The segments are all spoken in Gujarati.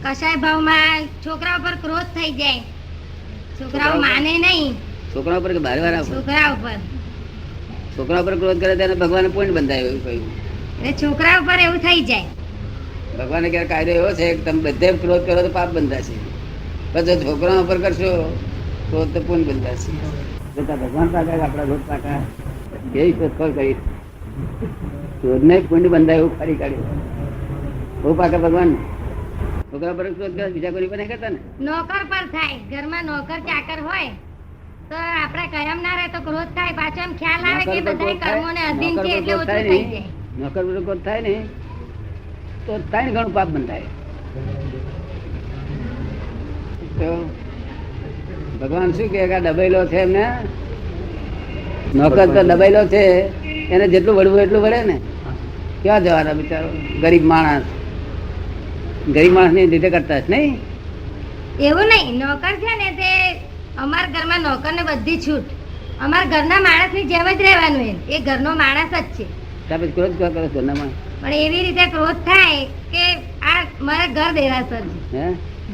કશાય ભાવમાં છોકરા ઉપર ક્રોધ થઈ જાય, છોકરાઓ માને નહીં. છોકરા ઉપર કે બાર વાર છોકરા ઉપર ક્રોધ કરે ત્યારે ભગવાન પુણ્ય બંધાય એવું કહ્યું. એટલે છોકરા ઉપર એવું થઈ જાય. ભગવાને ક્યારે કાયદો એવો છે કે તમે બધે ક્રોધ કરો તો પાપ બંધાશે, પછી છોકરા ઉપર કરશો ક્રોધ તો પુણ્ય બંધાશે. ભગવાન પાકા આપડા રોજ પાકા કેવી શોધખોળ કરી ક્રોધ ને પુણ્ય બંધાય એવું ફરી કાઢ્યું. બહુ પાકા ભગવાન છોકરા પર ક્રોધ કરે, બીજા કોઈ પર નહીં કરતા ને. નોકર પર થાય, ઘરમાં નોકર ચાકર હોય તો આપણે કાયમ ના રહે તો ક્રોધ થાય. પાછો એમ ખ્યાલ આવે કે બધા કર્મોને અધીન છે એટલે ઓછું થઈ જાય. નોકર પર ક્રોધ થાય ને તો ત્રણ ઘણું પાપ બંધાય. તો ભગવાન શું કે દબાયેલો છે એમને, નોકર તો દબાયેલો છે, એને જેટલું વળવું એટલું વળે ને. ક્યાં જવાના બિચારો ગરીબ માણસ ની લીધે કરતા જ નહીં. એવું નહીં, નોકર છે ને તે અમારા ઘરમાં નોકર ને બધી છૂટ, અમારા ઘરના માણસ ની જેમ જ રહેવાનું. એ ઘરનો માણસ જ છે. પછી ક્રોધ કરો ઘરના પણ એવી રીતે ક્રોધ થાય કે આ મારા ઘર દેરાસર છે,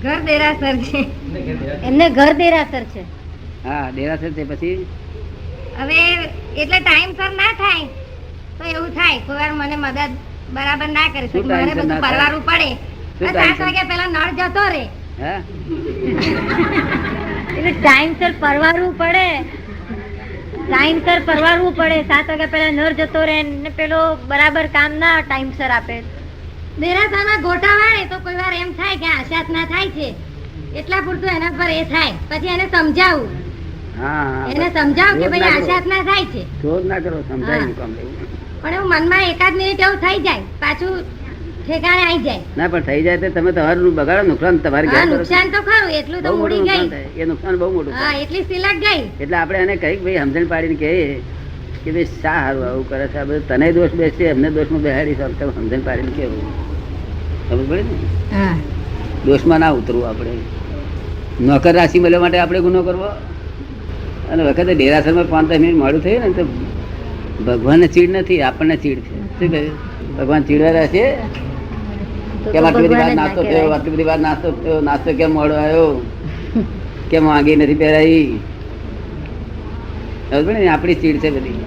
ઘર દેરાસર છે, એમને ઘર દેરાસર છે. હા દેરાસર છે. પછી હવે એટલે ટાઈમસર ના થાય તો એવું થાય કોઈ વાર મને મદદ બરાબર ના કરે તો મારે બધું પરવારવું પડે. 7 વાગ્યા પહેલા નળ જતો રે, એટલે ટાઈમસર પરવારવું પડે, ટાઈમસર પરવારવું પડે. 7 વાગ્યા પહેલા નળ જતો રે ને પેલો બરાબર કામ ના ટાઈમસર આપે. દેરાસરમાં ગોટા વાળે તો કોઈ વાર એમ થાય કે આશાત ના થાય છે, એટલા પૂરતું એના પર એ થાય. પછી એને સમજાવું, એને સમજાવું કે ભાઈ આશાત ના થાય છે, ક્રોધ ના કરો, સમજાય કામ લેવું. પણ એવું મનમાં એકાદ મિનિટ એવું થઈ જાય, પાછું ઠેકાણે આવી જાય. ના પણ થઈ જાય તો તમે તમારું બગાડો, નુકસાન તમારે નુકસાન તો ખરું, એટલું તો મૂડી ગઈ, એ નુકસાન બહુ મોટું. હા એટલી સિલક ગઈ. એટલે આપણે એને કઈ ભાઈ સમજણ પાડીને કહીએ કે ભાઈ શા હારું આવું કરે છે, આ બધું તને દોષ બેસશે, એમને દોષમાં બેહાડી સમજણ પાડીને કેવું ખબર પડે ને. દોષમાં ના ઉતરવું આપણે. નોકર રાશિ મળવા માટે આપણે ગુનો કરવો, અને વખતે ડેરાસરમાં 5-10 મિનિટ મોડું થયું ને તો ભગવાનને ચીડ નથી, આપણને ચીડ છે. શું કહ્યું? ભગવાન ચીડવા રહેશે કેમ આટલી બધી વાર નાસ્તો થયો, આટલી બધી વાર નાસ્તો થયો, નાસ્તો કેમ મોડો આવ્યો, કેમ વાગી નથી પહેરાઈ. આપણી ચીડ છે બધી.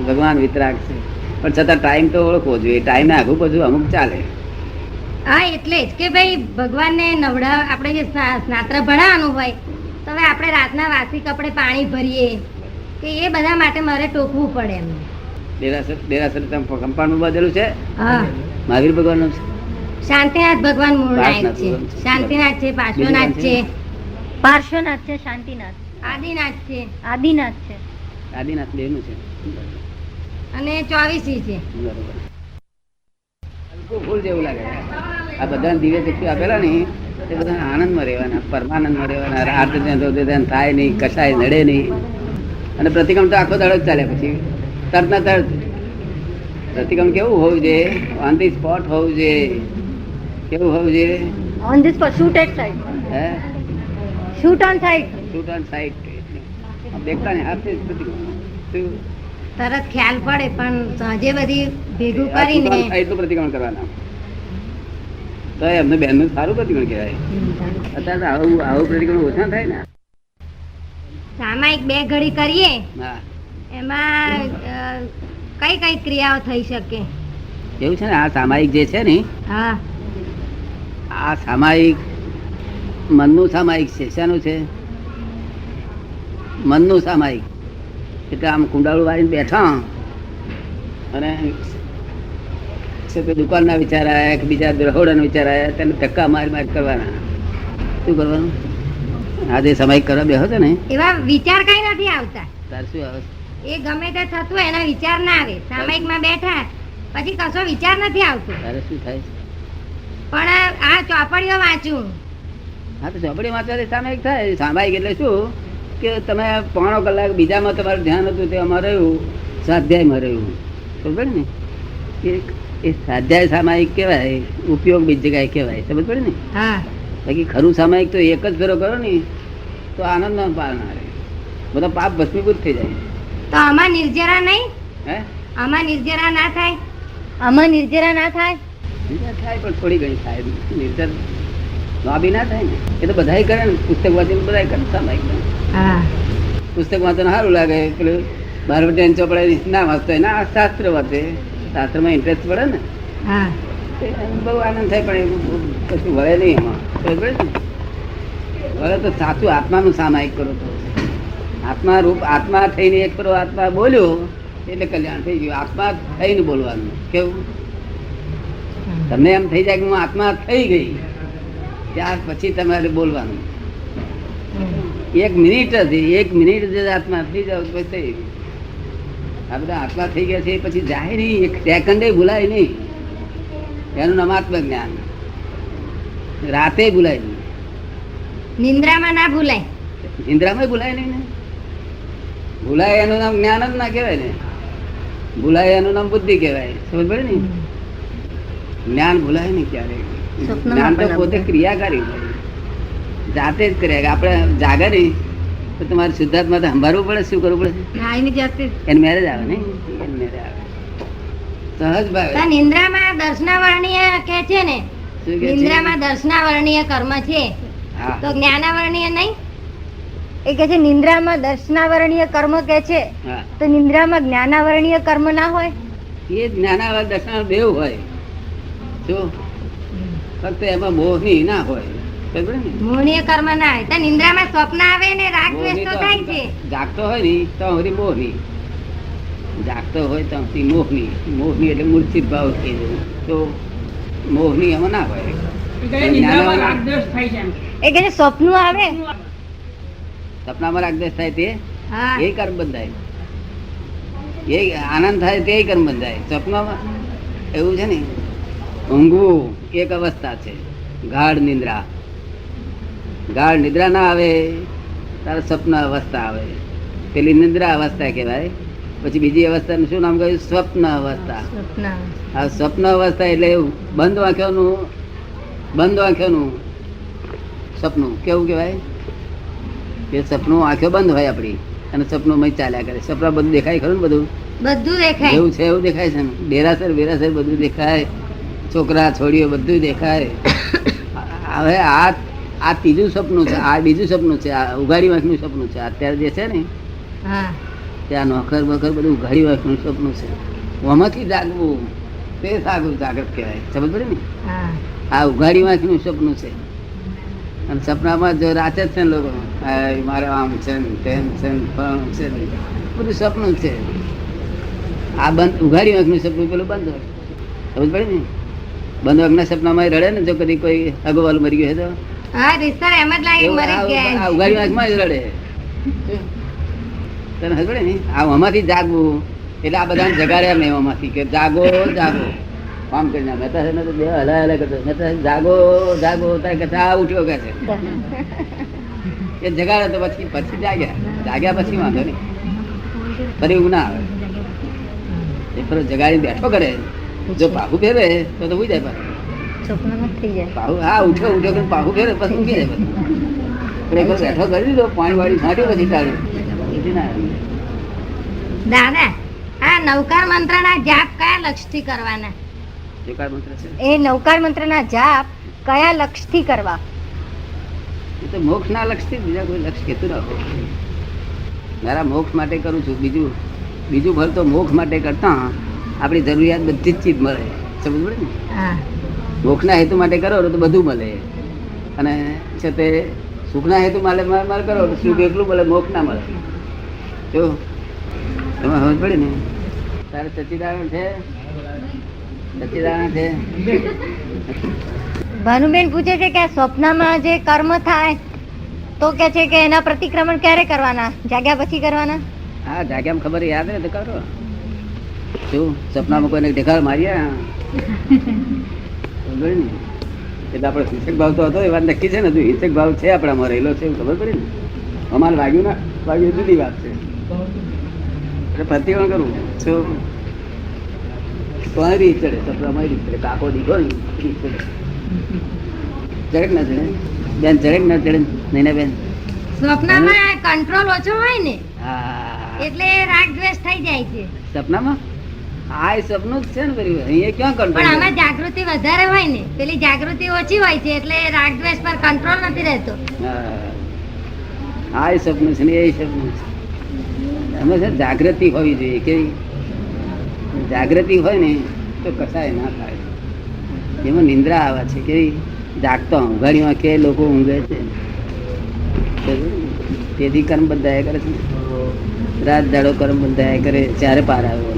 ભગવાન વિતરાગ છે, પણ છતાં ટાઈમ તો ઓળખવો જોઈએ. ટાઈમ આગું બધું અમુક ચાલે. હા એટલે જ કે ભાઈ ભગવાનને નવડા આપણે જે સ્નાત્ર ભણાવવાનું હોય તો હવે આપણે રાતના વાસી કપડે પાણી ભરીએ કે એ બધા માટે મારે ટોકવું પડે એમ. દેરાસર કંપાઉન્ડ બાંધેલું છે. હા મહાવીર ભગવાન નું છે. શાંતિનાથ ભગવાન મૂળનાથ છે, શાંતિનાથ છે, પાર્શ્વનાથ છે, પાર્શ્વનાથ છે, શાંતિનાથ, આદિનાથ છે, આદિનાથ છે, આદિનાથ બેનું છે, અને 24 છે. બરોબર. ફૂલ જેવું લાગે. આ બધા દિવ્ય ચક્ષુ આપેલા ને એ બધા આનંદમાં રહેવાના, પરમાનંદમાં રહેવાના. રાત થાય નહીં, કશાય નડે નહીં. અને પ્રતિક્રમણ તો આખો દાડો જ ચાલે. પછી તરત ના તરત પ્રતિક્રમણ કેવું હોવું જોઈએ? ઓન ધી સ્પોટ હોવું જોઈએ. કેવું હોવું જોઈએ? On the spot, shoot at site. હે, shoot on site. Shoot on site. દેખતા ને હાથે શું તરત ખ્યાલ પડે, પણ સાંજે બધી ભેગું કરીને એટલું પ્રતિક્રમણ કરવાના તો એમને બેન નું સારું પ્રતિક્રમણ કહેવાય. અત્યારે આવું પ્રતિક્રમણ ઓછા થાય ને. સામાયિક 2 ઘડી કરીએ હા, એમાં કઈ કઈ ક્રિયાઓ થઈ શકે એવું છે ને. આ સામાયિક જે છે ને, હા આ સામાયિક મનનું સામાયિક છે. શાનું છે? મનનું સામાયિક. એટલે આમ કુંડાળું વાળીને બેઠા અને દુકાન ના વિચાર આવ્યા કે બીજા રહોડા ના વિચાર આવ્યા, તેને ધક્કા મારી કરવાના. શું કરવાનું? આ જે સામાયિક કરવા બેહો છે ને એવા વિચાર કઈ નથી આવતા. તાર શું આવે? એ ગમે તે થતું એના વિચાર ના આવે. સામાયિક માં બેઠા પછી કશો વિચાર નથી આવતો. તારે શું થાય? પણ આ ચોપડીઓ વાંચું. હા તો ચોપડી વાંચવાથી સામાયિક થાય. સામાયિક એટલે શું કે તમે 3 કલાક બીજામાં તમારું ધ્યાન હતું, તે અમારે રહ્યું સ્વાધ્યાયમાં રહ્યું. ખબર પડે ને? એ સ્વાધ્યાય સામાયિક કહેવાય, ઉપયોગ બીજી જગ્યાએ કહેવાય. સમજ પડે ને? હા. બાકી ખરું સામાયિક તો એક જ ફેરો કરો ને તો આનંદ ના પારનાર, બધા પાપ ભસ્મીભૂત થઈ જાય. તો આમાં નિર્જરા નહીં? હે, આમાં નિર્જરા ના થાય? આમાં નિર્જરા ના થાય? નિર્જર થાય પણ થોડી ઘણી થાય. નિર્જર લાંબી ના થાય ને. એ તો બધાય કરે ને, પુસ્તક વાંચીને બધાય કરે સામાયિક. પુસ્તક વાંચવાનું સારું લાગે. પેલું ભારતીય ચોપડા ના વાંચતો હોય, ના શાસ્ત્ર વાંચે, શાસ્ત્રમાં ઇન્ટરેસ્ટ પડે ને, બહુ આનંદ થાય. પણ એવું કશું વળે નહીં એમાં. વળે તો સાચું આત્માનું સામાયિક કરો તો. આત્મા રૂપ આત્મા થઈને એક કરો આત્મા બોલ્યો એટલે કલ્યાણ થઈ ગયું. આત્મા થઈને બોલવાનું કેવું? તમને એમ થઈ જાય કે હું આત્મા થઈ ગઈ, ત્યાર પછી તમારે બોલવાનું. 1 મિનિટ જ આત્મા થઈ જાવ તો થઈ ગયું. આ બધા આત્મા થઈ ગયા છે પછી જાય નહીં, 1 સેકન્ડે ભૂલાય નહીં. એનું નામ આત્મજ્ઞાન. રાતે ભૂલાય નહીં, નિંદ્રામાં ના ભૂલાય, નિંદ્રામાં ભૂલાય નહીં ને. ભૂલાય એનું નામ જ્ઞાન જ ના કહેવાય ને. ભૂલાય એનું નામ બુદ્ધિ કહેવાય. સમજ પડે ને? જ્ઞાન ભૂલાય નહીં ક્યારેક. જ્ઞાન તો પોતે ક્રિયાકારી જાતે જ કરે. આપણે જાગે નહીં તો તમારે શુદ્ધાત્મા તો સંભાળવું પડે. શું કરવું પડે? એને મેરેજ આવે ને, એને મેરેજ આવે સહજ ભાવે. નિંદ્રામાં દર્શનાવર્ણીય કે છે ને, નિંદ્રામાં દર્શનાવર્ણીય કર્મ છે તો જ્ઞાનાવર્ણીય નહીં. એ કે છે નિંદ્રામાં દર્શનાવર્ણીય કર્મ કે છે તો નિંદ્રામાં જ્ઞાનાવર્ણીય કર્મ ના હોય? એ જ્ઞાનાવર દર્શન બેવ હોય. જો ફક્ત એમાં મોહની ના હોય. મોહનીય કર્મ ના હોય તો નિંદ્રામાં સ્વપ્ન આવે ને રાગ દ્વેષ તો થાય છે. જાગતો હોય ને તો હરી મોહની, જાગતો હોય તો મોહની. મોહની એટલે મૂર્છિત ભાવ થઈ જાય. તો મોહની એમાં ના હોય. એ કે સ્વપ્ન આવે, સપનામાં રાગદેશ થાય તે એ કર્મ બંધાય. એ આનંદ થાય તે કર્મ બંધાય. સપનામાં એવું છે ને, ઊંઘવું એક અવસ્થા છે, ગાઢ નિદ્રા. ગાઢ નિદ્રા ના આવે તારે સ્વપ્ન અવસ્થા આવે. પેલી નિદ્રા અવસ્થા કહેવાય. પછી બીજી અવસ્થાનું શું નામ કહ્યું? સ્વપ્ન અવસ્થા. આ સ્વપ્ન અવસ્થા એટલે બંધ આંખોનું સપનું. કેવું કહેવાય? એ સપનું આંખો બંધ હોય આપડી અને સપનું મય ચાલ્યા કરે. સપના બધું દેખાય ખરું ને? બધું દેખાય, એવું છે એવું દેખાય છે ને. ડેરાસર બેરાસર બધું દેખાય, છોકરા છોડીઓ બધું દેખાય. હવે આ ત્રીજું સપનું છે, આ બીજું સપનું છે, આ ઉઘાડી વાંખનું સપનું છે. અત્યારે જે છે ને ત્યાં નોકર બખર બધું ઉઘાડી વાંખનું સપનું છે. આમાંથી જાગવું તે સાગું જાગૃત કહેવાય. સમજ પડે ને? આ ઉઘાડી વાંખનું સપનું છે. અને સપનામાં જો રાચે છે ને લોકો, મારે આમ છે ને તેમ છે ને ફળ છે ને બધું સપનું છે. આ બંધ ઉઘાડી વાંખનું સપનું પેલું બંધ હોય. સમજ પડે ને? બંધ વાંખના સપનામાં રડે ને જો કદી કોઈ અગવાલું મરી ગયું તો ઉઘાડી વાંખમાં જ રડે. તને ખબર પડે ને? આમાંથી જાગવું એટલે આ બધાને જગાડ્યા મેં આમાંથી કે જાગો જાગો કામ કરીને. મહેતા છે ને તો બે હલા કરતો. મહેતા જાગો જાગો તારે ઉઠ્યો કે છે એ જગાડે તો પછી જાગ્યા પછી વાંધો નહીં, ફરી ઊંઘ ના આવે. એ ફરો જગાડી બેઠો કરે, જો પાહુ ફેરે તો ઉઈ જાય પાહુ. હા ઉઠ્યો કે પાહુ ફેરે પછી ઊંઘી જાય. બેઠો કરી દીધો, પાણી વાળી છાંટ્યું પછી ટાળ્યું ના. દાદા, આ નવકાર મંત્ર ના જાપ કયા લક્ષથી કરવાના? એ નવકાર મંત્ર ના જાપ કયા લક્ષથી કરવા? એ તો મોક્ષ ના લક્ષથી, બીજા કોઈ લક્ષ કેતું રાખો. મારા મોક્ષ માટે કરું છું. બીજું ફળ તો મોક્ષ માટે કરતા આપણી જરૂરિયાત બધી જ ચીજ મળે. સમજ પડે ને? મોક્ષ ના હેતુ માટે કરો તો બધું મળે. અને છે તે સુખ ના હેતુ મારે કરો તો સુખ એટલું મળે, મોક્ષ ના મળે. જો તમે સમજ પડે ને? તારે સચ્ચિદાનંદ છે, સચ્ચિદાનંદ છે. ભાનુબેન પૂછે છે કે સ્વપ્નમાં જે કર્મ થાય તો કે છે કે એના પ્રતિક્રમણ ક્યારે કરવાના? જાગ્યા પછી કરવાના? હા, જાગ્યામાં ખબર યાદ રહે તો કરો. શું સપનામાં કોઈને ઢેકાળ માર્યા એટલે આપડે હિંસક ભાવ તો હતો, એ વાત નક્કી છે ને. તું હિંસક ભાવ છે આપણામાં રહેલો છે, ખબર પડી ને? અમારે વાગ્યું ના વાગ્યું જુદી વાત છે. એટલે પ્રતિક્રમણ કરવું. શું રીત ચડે? સપનામાં રીત ચડે. કાકો દીખો ને રીત ચડે. ચડક ના ચડે બેન? ચડક ના ચડે નૈના બેન? સ્વપ્નમાં કંટ્રોલ ઓછો હોય ને, હા, એટલે રાગ દ્વેષ થઈ જાય છે. સપનામાં આ એ સપનું જ છે ને બધું. અહીંયા ક્યાં પણ કંટ્રોલ? આમાં જાગૃતિ વધારે હોય ને, પેલી જાગૃતિ ઓછી હોય છે એટલે રાગ દ્વેષ પર કંટ્રોલ નથી રહેતો. આ એ સપનું છે ને એ સપનું છે. અમે છે જાગૃતિ હોવી જોઈએ. કેવી જાગૃતિ હોય ને તો કસાય ના થાય. એમાં નિંદ્રા આવે છે. કેવી જાગતો ઊંઘાડીમાં કે લોકો ઊંઘે છે, તેથી કર્મ બંધાયા કરે છે. રાત દાડો કર્મ બંધાયા કરે, ચારે પાર આવ્યો.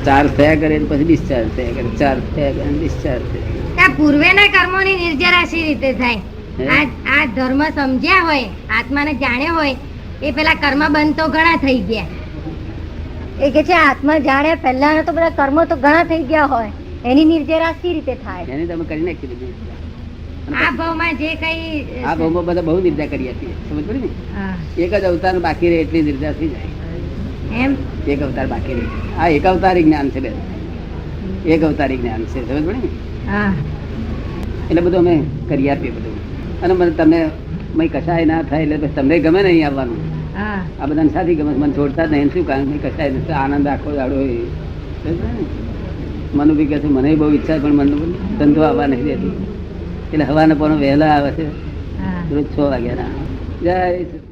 ચાર થયા કરે પછી ડિસ્ચાર્જ થયા કરે, ચાર થયા કરે ડિસ્ચાર્જ થયા. આ પૂર્વેના કર્મોની નિર્જરા શી રીતે થાય? આ ધર્મ સમજ્યા હોય, આત્માને જાણ્યો હોય, એ પેલા કર્મ બંધ તો ઘણા થઈ ગયા. એ કે છે આત્મા જાણે પહેલા તો બધા કર્મો તો ઘણા થઈ ગયા હોય, એની નિર્જરા શી રીતે થાય? એની તમે કરી નાખી દીધી. આ ભાવમાં જે કઈ આ ભાવમાં બધા બહુ નિર્જા કરી આપીએ. સમજ પડી ને? હા, એક જ અવતાર બાકી રહે એટલી નિર્જા થઈ જાય. એમ એક અવતાર બાકી રહે. આ એક અવતારી જ્ઞાન છે બેન. એક અવતારી જ્ઞાન છે. સમજ પડી ને? હા, એટલે બધું અમે કરી આપીએ બધું. અને મને તમને કસાય ના થાય એટલે પછી તમને ગમે નહીં આવવાનું. હા, આ બધાને સાથી ગમે. મને છોડતા જ નહીં. શું કારણ કસાય નથી. આનંદ આખો દાડો હોય. મનુ બી કહે છે મને બહુ ઈચ્છા પણ મન ધંધો આવવા નથી દેતું. એટલે હવાના પણ વહેલા આવે છે હા. રોજ 6 વાગ્યાના. જય સચિદાનંદ.